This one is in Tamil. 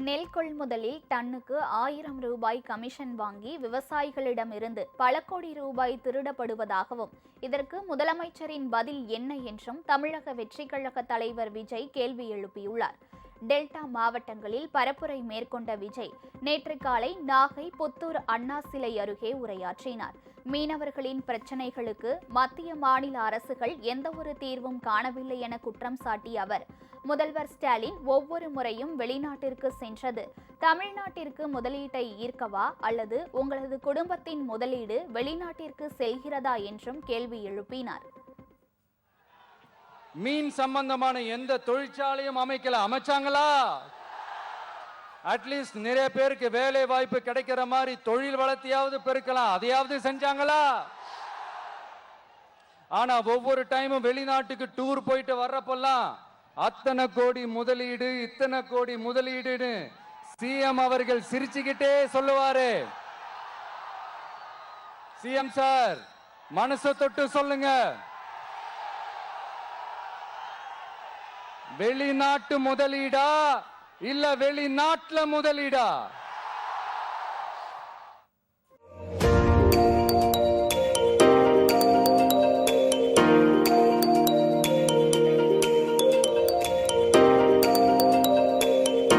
நெல் கொள்முதலில் டன்னுக்கு 1000 ரூபாய் கமிஷன் வாங்கி விவசாயிகளிடமிருந்து பல கோடி ரூபாய் திருடப்படுவதாகவும் இதற்கு முதலமைச்சரின் பதில் என்ன என்றும் தமிழக வெற்றிக் கழக தலைவர் விஜய் கேள்வி எழுப்பியுள்ளார். டெல்டா மாவட்டங்களில் பரப்புரை மேற்கொண்ட விஜய் நேற்று காலை நாகை புத்தூர் அண்ணா சிலை அருகே உரையாற்றினார். மீனவர்களின் பிரச்சினைகளுக்கு மத்திய மாநில அரசுகள் எந்தவொரு தீர்வும் காணவில்லை என குற்றம் சாட்டிய அவர், முதல்வர் ஸ்டாலின் ஒவ்வொரு முறையும் வெளிநாட்டிற்கு சென்றது தமிழ்நாட்டிற்கு முதலீட்டை ஈர்க்கவா அல்லது உங்களது குடும்பத்தின் முதலீடு வெளிநாட்டிற்கு செல்கிறதா என்றும் கேள்வி எழுப்பினார். மீன் சம்பந்தமான எந்த தொழிற்சாலையும் அமைச்சாங்களா? அட்லீஸ்ட் நிறைய பேருக்கு வேலை வாய்ப்பு கிடைக்கிற மாதிரி தொழில் வளர்த்தியாவது பெருக்கலாம், அதையாவது செஞ்சாங்களா? ஆனா ஒவ்வொரு டைமும் வெளிநாட்டுக்கு டூர் போயிட்டு வர்றப்பெல்லாம் அத்தனை கோடி முதலீடு இத்தனை கோடி முதலீடுன்னு சிஎம் அவர்கள் சிரிச்சுக்கிட்டே சொல்லுவாரு. சிஎம் சார், மனசை தொட்டு சொல்லுங்க, வெளிநாட்டு முதலீடா இல்ல வெளிநாட்டுல முதலீடா?